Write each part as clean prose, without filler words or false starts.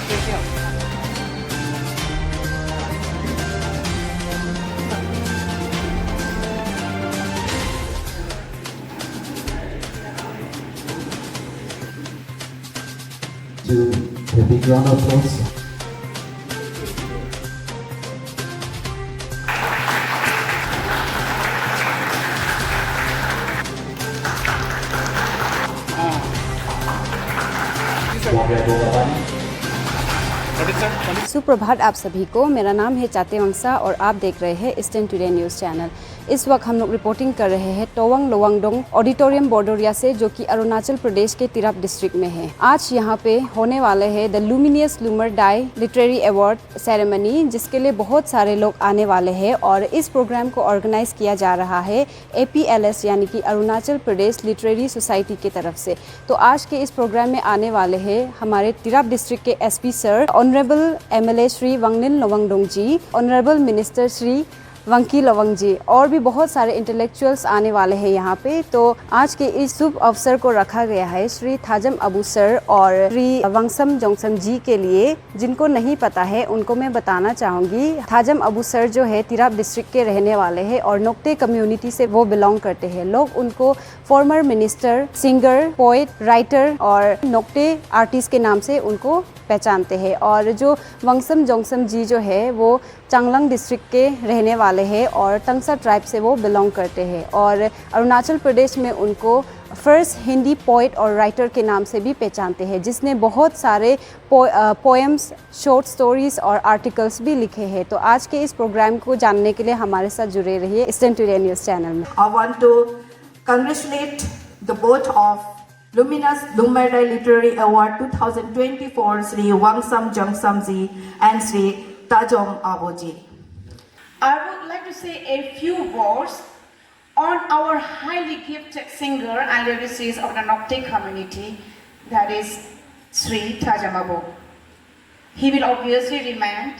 Literature to the big round of applause. सुप्रभात आप सभी को। मेरा नाम है चाते वंशा और आप देख रहे हैं ईस्टर्न टुडे न्यूज़ चैनल। इस वक्त हम लोग रिपोर्टिंग कर रहे हैं तवांग लोवांगडोंग ऑडिटोरियम बोर्डोरिया से, जो कि अरुणाचल प्रदेश के तिराप डिस्ट्रिक्ट में है। आज यहाँ पे होने वाले हैं द लुमिनियस लूमर डाई लिटरेरी अवार्ड सेरेमनी, जिसके लिए बहुत सारे लोग आने वाले हैं और इस प्रोग्राम को ऑर्गेनाइज किया जा रहा है APLS यानी कि अरुणाचल प्रदेश लिटरेरी सोसाइटी की तरफ से। तो आज के इस प्रोग्राम में आने वाले हैं हमारे तिराप डिस्ट्रिक्ट के SP sir, honourable MLA Shri Wangnin Lowangdong ji, honourable minister Shri Wanki Lowang ji और भी बहुत सारे इंटेलेक्चुअल्स आने वाले हैं यहाँ पे। तो आज के इस शुभ अवसर को रखा गया है श्री थाजम अबू सर और श्री वांगसम जोंगसम जी के लिए। जिनको नहीं पता है उनको मैं बताना चाहूँगी, थाजम अबू सर जो है तिराप डिस्ट्रिक्ट के रहने वाले हैं और नोक्टे कम्युनिटी से वो बिलोंग करते हैं। लोग उनको former minister, singer, poet, writer और नोक्टे आर्टिस्ट के नाम से उनको पहचानते हैं। और जो वांगसम जोंगसम जी जो है वो चांगलांग डिस्ट्रिक्ट के रहने वाले हैं और तंगसा ट्राइब से वो बिलोंग करते हैं और अरुणाचल प्रदेश में उनको फर्स्ट हिंदी पोएट और राइटर के नाम से भी पहचानते हैं, जिसने बहुत सारे पोएम्स, शॉर्ट स्टोरीज और आर्टिकल्स भी लिखे हैं। तो आज के इस प्रोग्राम को जानने के लिए हमारे साथ जुड़े रहिए ईस्टर्न टुडे न्यूज़ चैनल में। I want to congratulate the board of Luminous Loomer Dai Literary Award 2024, Sri Wangsam Jongsam Ji and Sri Tajom Abo Ji. I would like to say a few words on our highly gifted singer and lyricist of the Nokte community, that is Sri Tajam Abo. He will obviously remain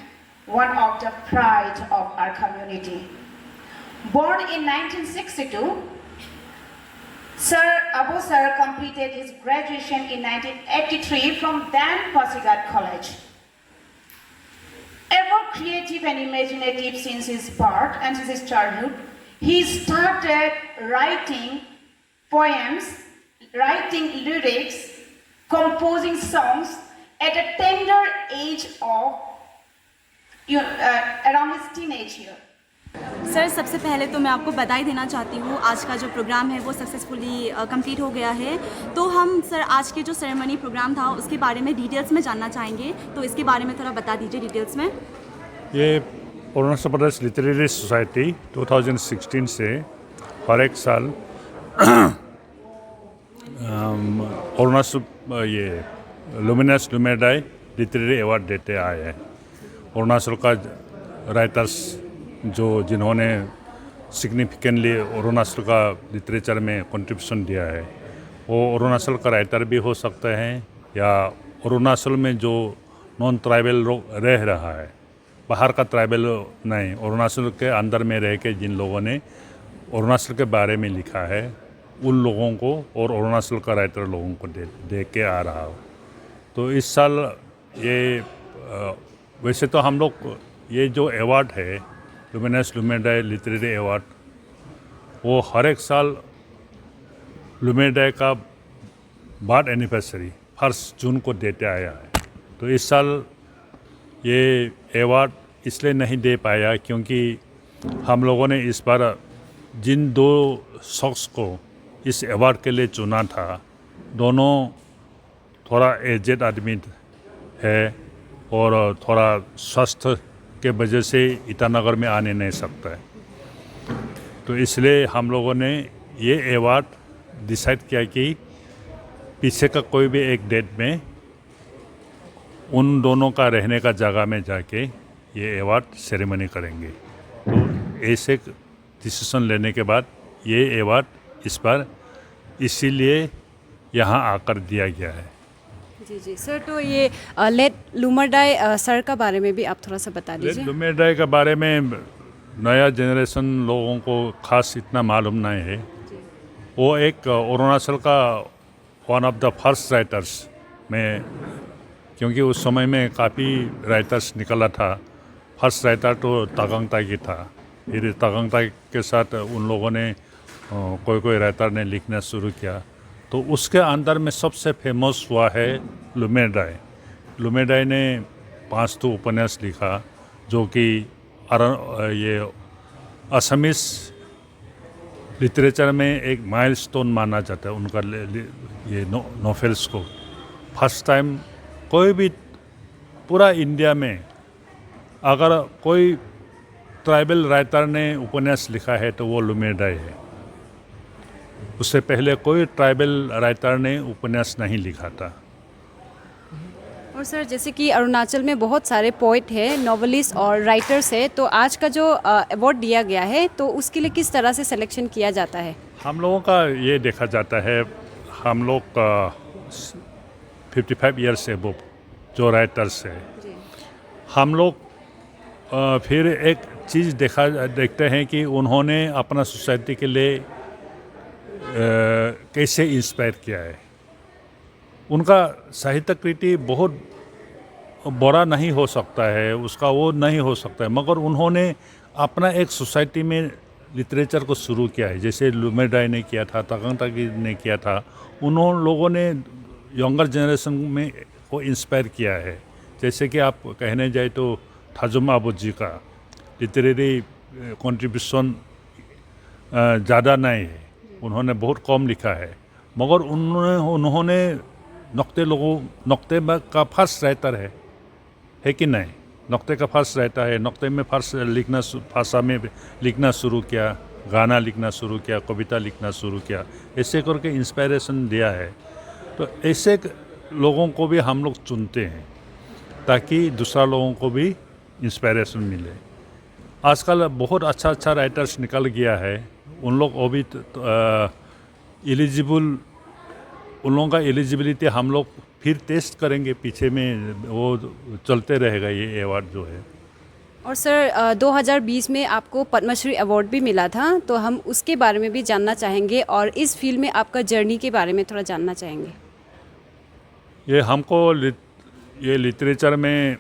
one of the pride of our community. Born in 1962, Sir Abu Sir completed his graduation in 1983 from Dan Pasigat College. Ever creative and imaginative since his birth and since his childhood, he started writing poems, writing lyrics, composing songs at a tender age of around his teenage year. Sir, सबसे पहले तो मैं आपको बधाई देना चाहती हूँ। आज का जो प्रोग्राम है वो सक्सेसफुली कंप्लीट हो गया है। तो हम सर आज के जो सेरेमनी प्रोग्राम था उसके बारे में डिटेल्स में जानना चाहेंगे, तो इसके बारे में थोड़ा बता दीजिए डिटेल्स में। ये अरुणाचल प्रदेश लिटरेरी सोसाइटी 2016 से हर एक साल अरुणाचल ये लुमिनस लूमर डाई लिटरेरी अवार्ड देते आए हैं। अरुणाचल का राइटर्स जो जिन्होंने सिग्निफिकेंटली अरुणाचल का लिटरेचर में कंट्रीब्यूशन दिया है, वो अरुणाचल का राइटर भी हो सकते हैं या अरुणाचल में जो नॉन ट्राइबल लोग रह रहा है, बाहर का ट्राइबल नहीं, अरुणाचल के अंदर में रह के जिन लोगों ने अरुणाचल के बारे में लिखा है उन लोगों को और अरुणाचल का राइटर लोगों को दे के आ रहा हो। तो इस साल ये वैसे तो हम लोग ये जो अवार्ड है लुमिनस लूमर डाई लिटरेरी अवार्ड, वो हर एक साल लूमर डाई का बर्थ एनिवर्सरी 1 जून को देते आया है। तो इस साल ये अवार्ड इसलिए नहीं दे पाया क्योंकि हम लोगों ने इस बार जिन 2 शख्स को इस अवार्ड के लिए चुना था, दोनों थोड़ा एजेड आदमी है और थोड़ा स्वास्थ्य के वजह से ईटानगर में आने नहीं सकता है। तो इसलिए हम लोगों ने ये अवार्ड डिसाइड किया कि पीछे का कोई भी एक डेट में उन दोनों का रहने का जगह में जाके ये अवार्ड सेरेमनी करेंगे। तो ऐसे डिसीजन लेने के बाद ये अवार्ड इस बार इसीलिए यहाँ आकर दिया गया है। जी जी सर, तो ये लेट लूमर डाई सर का बारे में भी आप थोड़ा सा बता दीजिए। लेट लूमर डाई के बारे में नया जनरेशन लोगों को खास इतना मालूम नहीं है। वो एक अरुणाचल का one of the first writers में, क्योंकि उस समय में काफ़ी राइटर्स निकला था। फर्स्ट राइटर तो तागंग तागी था, फिर तागंग तागी के साथ उन लोगों ने कोई राइटर ने लिखना शुरू किया। तो उसके अंदर में सबसे फेमस हुआ है लुमेडाई। लुमेडाई ने 5 तो उपन्यास लिखा जो कि ये असमीज लिटरेचर में एक माइलस्टोन माना जाता है उनका ये नॉवेल्स को। फर्स्ट टाइम कोई भी पूरा इंडिया में अगर कोई ट्राइबल राइटर ने उपन्यास लिखा है तो वो लुमेडाई है। उससे पहले कोई ट्राइबल राइटर ने उपन्यास नहीं लिखा था। और सर जैसे कि अरुणाचल में बहुत सारे पोइट हैं, नॉवेलिस्ट और राइटर्स हैं, तो आज का जो अवार्ड दिया गया है तो उसके लिए किस तरह से सिलेक्शन किया जाता है? हम लोगों का ये देखा जाता है, हम लोग 55 ईयर्स से वो जो राइटर्स है, हम लोग फिर एक चीज़ देखते हैं कि उन्होंने अपना सोसाइटी के लिए कैसे इंस्पायर किया है। उनका साहित्य कृति बहुत बड़ा नहीं हो सकता है, उसका वो नहीं हो सकता है, मगर उन्होंने अपना एक सोसाइटी में लिटरेचर को शुरू किया है। जैसे लुमेडाई ने किया था, तागंग तागी ने किया था। उन्होंने लोगों ने यंगर जनरेशन में को इंस्पायर किया है। जैसे कि आप कहने जाए तो थाजुमा अबोजी का लिटरेरी कंट्रीब्यूशन ज़्यादा नहीं है, उन्होंने बहुत कम लिखा है, मगर उन्होंने नक्ते का फर्स्ट राइटर है कि नहीं? नक्ते का फर्स्ट राइटर है। नक्ते में फर्स्ट भाषा में लिखना शुरू किया, गाना लिखना शुरू किया, कविता लिखना शुरू किया, ऐसे करके इंस्पायरेशन दिया है। तो ऐसे लोगों को भी हम लोग चुनते हैं ताकि दूसरा लोगों को भी इंस्पायरेशन मिले। आजकल बहुत अच्छा राइटर्स निकल गया है। उन लोग अभी एलिजिबल, उन लोगों का एलिजिबिलिटी हम लोग फिर टेस्ट करेंगे, पीछे में वो चलते रहेगा ये अवार्ड जो है। और सर 2020 में आपको पद्मश्री अवार्ड भी मिला था, तो हम उसके बारे में भी जानना चाहेंगे और इस फील्ड में आपका जर्नी के बारे में थोड़ा जानना चाहेंगे। ये हमको ये लिटरेचर में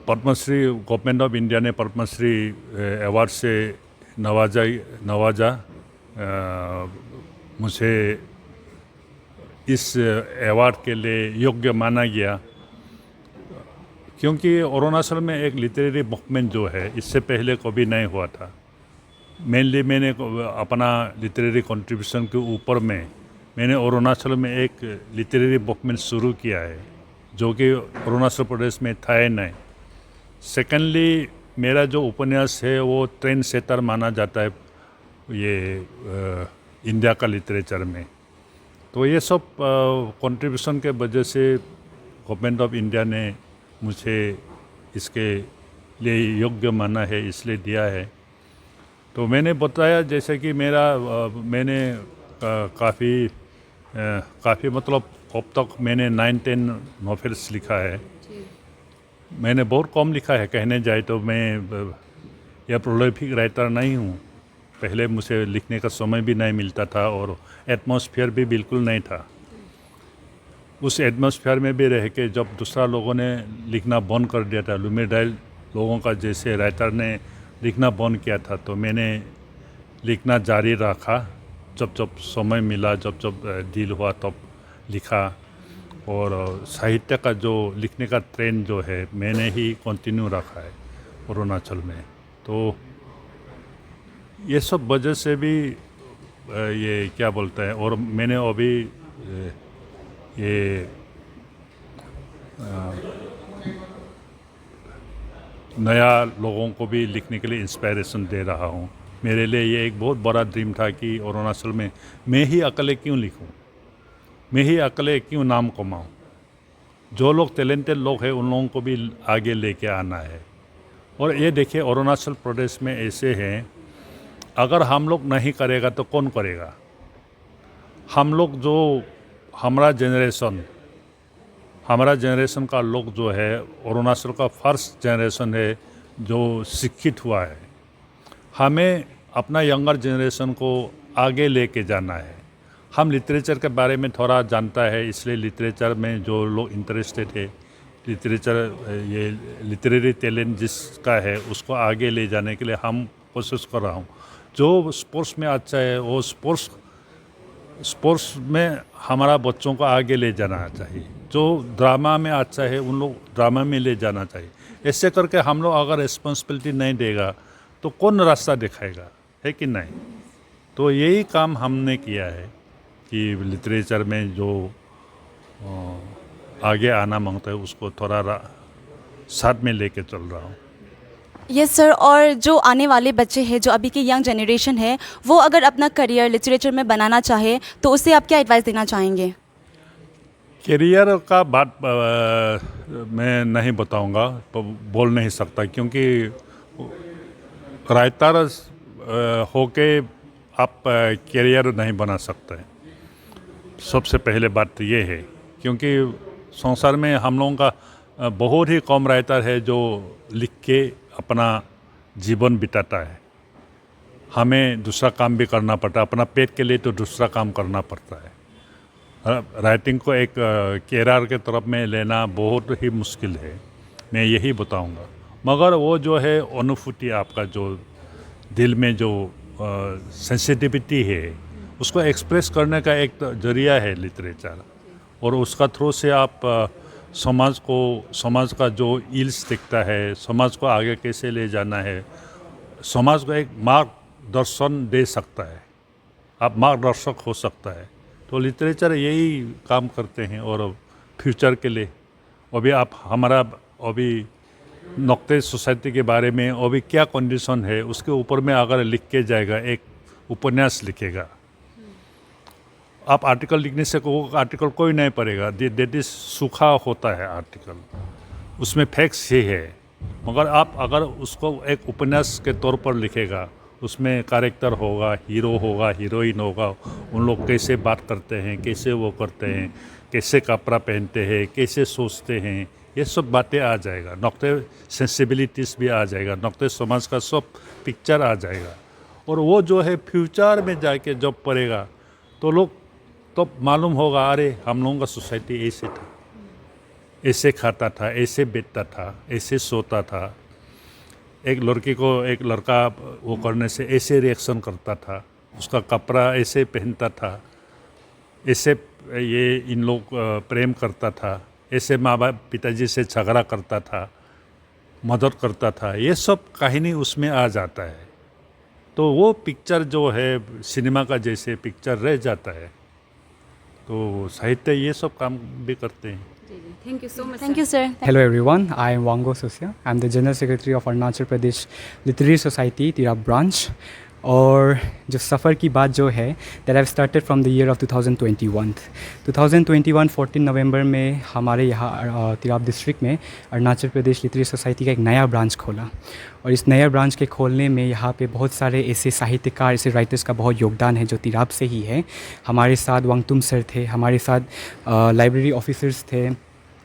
पद्मश्री, गवर्नमेंट ऑफ इंडिया ने पद्मश्री अवार्ड से नवाजा मुझे इस अवार्ड के लिए योग्य माना गया, क्योंकि अरुणाचल में एक लिटरेरी मूवमेंट जो है इससे पहले कभी नहीं हुआ था। मेनली मैंने अपना लिटरेरी कंट्रीब्यूशन के ऊपर में मैंने अरुणाचल में एक लिटरेरी मूवमेंट शुरू किया है जो कि अरुणाचल प्रदेश में था ही नहीं। सेकेंडली मेरा जो उपन्यास है वो ट्रेंड सेटर माना जाता है ये इंडिया का लिटरेचर में। तो ये सब कंट्रीब्यूशन के वजह से गवर्नमेंट ऑफ इंडिया ने मुझे इसके लिए योग्य माना है, इसलिए दिया है। तो मैंने बताया जैसे कि मैंने काफ़ी मतलब अब तक मैंने 9-10 नॉवेल्स लिखा है। मैंने बहुत कम लिखा है, कहने जाए तो मैं यह प्रोलिफिक राइटर नहीं हूँ। पहले मुझे लिखने का समय भी नहीं मिलता था और एटमॉस्फेयर भी बिल्कुल नहीं था। उस एटमॉस्फेयर में भी रह के जब दूसरा लोगों ने लिखना बंद कर दिया था, लुमेडाई लोगों का जैसे राइटर ने लिखना बंद किया था, तो मैंने लिखना जारी रखा। जब समय मिला, जब दिल हुआ तब लिखा। और साहित्य का जो लिखने का ट्रेंड जो है मैंने ही कंटिन्यू रखा है अरुणाचल में। तो ये सब वजह से भी ये क्या बोलता है, और मैंने अभी ये नया लोगों को भी लिखने के लिए इंस्पायरेशन दे रहा हूँ। मेरे लिए ये एक बहुत बड़ा ड्रीम था कि अरुणाचल में मैं ही अकेले क्यों लिखूँ, मैं ही अकेले क्यों नाम कमाऊँ। जो लोग टैलेंटेड लोग हैं उन लोगों को भी आगे लेके आना है। और ये देखिए अरुणाचल प्रदेश में ऐसे हैं, अगर हम लोग नहीं करेगा तो कौन करेगा। हम लोग जो हमारा जनरेशन का लोग जो है, अरुणाचल का फर्स्ट जनरेशन है जो शिक्षित हुआ है। हमें अपना यंगर जनरेशन को आगे लेके जाना है। हम लिटरेचर के बारे में थोड़ा जानता है, इसलिए लिटरेचर में जो लोग इंटरेस्टेड है, लिटरेचर ये लिटरेरी टैलेंट जिसका है उसको आगे ले जाने के लिए हम कोशिश कर रहा हूँ। जो स्पोर्ट्स में अच्छा है वो स्पोर्ट्स में हमारा बच्चों को आगे ले जाना चाहिए। जो ड्रामा में अच्छा है उन लोग ड्रामा में ले जाना चाहिए। ऐसे करके हम लोग अगर रिस्पॉन्सिबिलिटी नहीं देगा तो कौन रास्ता दिखाएगा, है कि नहीं। तो यही काम हमने किया है कि लिटरेचर में जो आगे आना मांगता है उसको थोड़ा साथ में लेके चल रहा हूँ। यस सर, और जो आने वाले बच्चे हैं, जो अभी की यंग जनरेशन है, वो अगर अपना करियर लिटरेचर में बनाना चाहे तो उसे आप क्या एडवाइस देना चाहेंगे? करियर का बात मैं नहीं बताऊंगा, बोल नहीं सकता, क्योंकि राइटर होके आप करियर नहीं बना सकते। सबसे पहले बात तो ये है, क्योंकि संसार में हम लोगों का बहुत ही कम राइटर है जो लिख के अपना जीवन बिताता है। हमें दूसरा काम भी करना पड़ता है, अपना पेट के लिए तो दूसरा काम करना पड़ता है। राइटिंग को एक कैरियर के तरफ में लेना बहुत ही मुश्किल है, मैं यही बताऊंगा। मगर वो जो है अनुभूति, आपका जो दिल में जो सेंसिटिविटी है उसको एक्सप्रेस करने का एक जरिया है लिटरेचर, और उसका थ्रू से आप समाज का जो इल्स दिखता है, समाज को आगे कैसे ले जाना है, समाज को एक मार्गदर्शन दे सकता है, आप मार्गदर्शक हो सकता है। तो लिटरेचर यही काम करते हैं। और फ्यूचर के लिए अभी आप हमारा अभी नुक्ते सोसाइटी के बारे में अभी क्या कंडीशन है उसके ऊपर में अगर लिख के जाएगा, एक उपन्यास लिखेगा, आप आर्टिकल लिखने से वो आर्टिकल कोई नहीं पढ़ेगा, दैट इज सूखा होता है आर्टिकल, उसमें फैक्ट्स ही है। मगर आप अगर उसको एक उपन्यास के तौर पर लिखेगा, उसमें कैरेक्टर होगा, हीरो होगा, हीरोइन होगा, उन लोग कैसे बात करते हैं, कैसे वो करते हैं, कैसे कपड़ा पहनते हैं, कैसे सोचते हैं, ये सब बातें आ जाएगा। नुक्ते सेंसिबिलिटीज़ भी आ जाएगा, नुक्ते समाज का सब पिक्चर आ जाएगा। और वो जो है फ्यूचर में जाके जब पढ़ेगा तो लोग तो मालूम होगा, अरे हम लोगों का सोसाइटी ऐसे था, ऐसे खाता था, ऐसे बैठता था, ऐसे सोता था, एक लड़की को एक लड़का वो करने से ऐसे रिएक्शन करता था, उसका कपड़ा ऐसे पहनता था, ऐसे ये इन लोग प्रेम करता था, ऐसे माँ बाप पिताजी से झगड़ा करता था, मदद करता था, ये सब कहानी उसमें आ जाता है। तो वो पिक्चर जो है सिनेमा का जैसे पिक्चर रह जाता है। तो साहित्य ये सब काम भी करते हैं। Thank you so much. Thank you sir. Hello everyone, I am Wango Sosia. I'm the General Secretary of Arunachal Pradesh Literary Society, Tirap branch. और जो सफ़र की बात जो है that I've started from the year of 2021. 14 नवंबर में हमारे यहाँ Tirap district में अरुणाचल प्रदेश लिटरेरी सोसाइटी का एक नया ब्रांच खोला। और इस नया ब्रांच के खोलने में यहाँ पे बहुत सारे ऐसे साहित्यकार, ऐसे राइटर्स का बहुत योगदान है जो तिराप से ही है। हमारे साथ वांगतुम सर थे, हमारे साथ लाइब्रेरी ऑफिसर्स थे,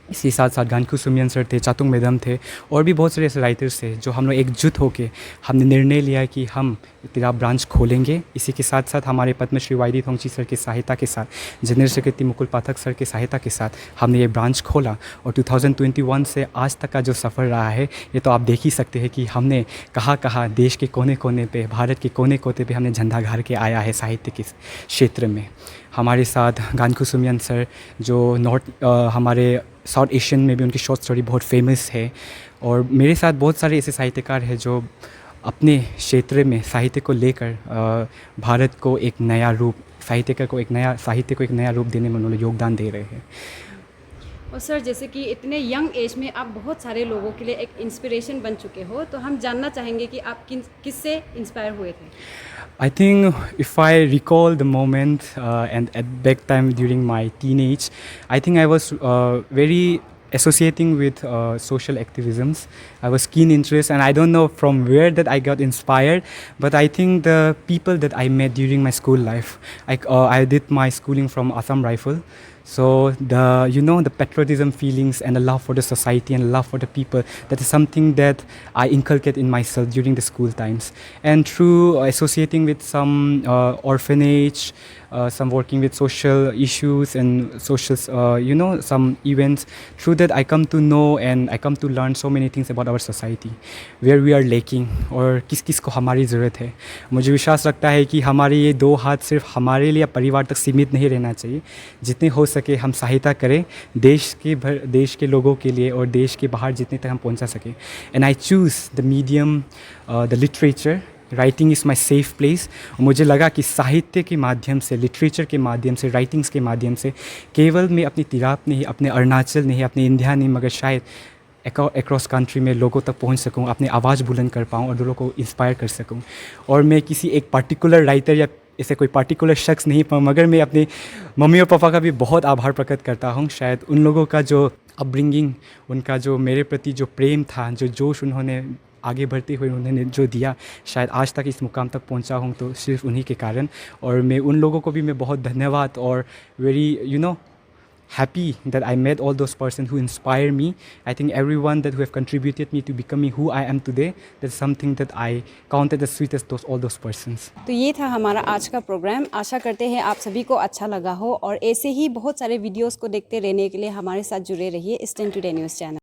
इसी साथ साथ गानकू सुमियन सर थे, चातुंग मैडम थे, और भी बहुत सारे ऐसे राइटर्स थे जो हम लोग एकजुट होकर हमने निर्णय लिया कि हम तिराप ब्रांच खोलेंगे। इसी के साथ साथ हमारे पद्मश्री वाईदी थोंगची सर की सहायता के साथ, जनरल सेक्रेटरी मुकुल पाठक सर की सहायता के साथ हमने ये ब्रांच खोला। और 2021 से आज तक का जो सफ़र रहा है ये तो आप देख ही सकते हैं कि हमने कहाँ कहाँ देश के कोने कोने पे, भारत के कोने कोने पे हमने झंडा गाड़ के आया है साहित्य के क्षेत्र में। हमारे साथ गानकू सुमियन सर जो हमारे साउथ एशियन में भी उनकी शॉर्ट स्टोरी बहुत फेमस है। और मेरे साथ बहुत सारे ऐसे साहित्यकार हैं जो अपने क्षेत्र में साहित्य को लेकर भारत को एक नया रूप, साहित्य को एक नया रूप देने में उन्होंने योगदान दे रहे हैं। और सर, जैसे कि इतने यंग एज में आप बहुत सारे लोगों के लिए एक इंस्पिरेशन बन चुके हो, तो हम जानना चाहेंगे कि आप किससे इंस्पायर हुए थे? I think if I recall the moment and at back time during my teenage, I think I was very associating with social activisms. I was keen interest, and I don't know from where that I got inspired, but I think the people that I met during my school life, I did my schooling from Assam Rifle. So the patriotism feelings and the love for the society and love for the people, that is something that I inculcate in myself during the school times. And through associating with some orphanage, some working with social issues and social, some events, through that I come to know and I come to learn so many things about our society, where we are lacking और किस किस को हमारी ज़रूरत है. मुझे विश्वास रखता है कि हमारे ये दो हाथ सिर्फ हमारे लिए परिवार तक सीमित नहीं रहना चाहिए. जितने हो सके हम सहायता करें देश के लोगों के लिए और देश के बाहर जितने तक हम पहुंचा सकें. And I choose the medium, the literature. Writing is my safe place. मुझे लगा कि साहित्य के माध्यम से, लिटरेचर के माध्यम से, राइटिंग्स के माध्यम से केवल मैं अपनी तिराप नहीं, अपने अरुणाचल नहीं, अपने इंडिया नहीं, मगर शायद अक्रॉस कंट्री में लोगों तक पहुंच सकूं, अपनी आवाज़ बुलंद कर पाऊं और लोगों को इंस्पायर कर सकूं. और मैं किसी एक पर्टिकुलर राइटर या ऐसे कोई पर्टिकुलर शख्स नहीं पाऊँ, मगर मैं अपने मम्मी और पापा का भी बहुत आभार प्रकट करता हूँ. शायद उन लोगों का जो अपब्रिंगिंग, उनका जो मेरे प्रति जो प्रेम था, जो जोश उन्होंने आगे बढ़ते हुए उन्होंने जो दिया, शायद आज तक इस मुकाम तक पहुंचा हूं तो सिर्फ उन्हीं के कारण. और मैं उन लोगों को भी मैं बहुत धन्यवाद और very happy that I met all those persons who inspire me. I think everyone that who have contributed me to becoming who I am today, that's something that I counted as sweet as all those persons. तो ये था हमारा आज का programme. आशा करते हैं आप सभी को अच्छा लगा हो और ऐसे ही बहुत सारे वीडियोस को देखते रहने के लिए हमारे साथ जुड़े रहिए ईस्टर्न टुडे न्यूज़ चैनल.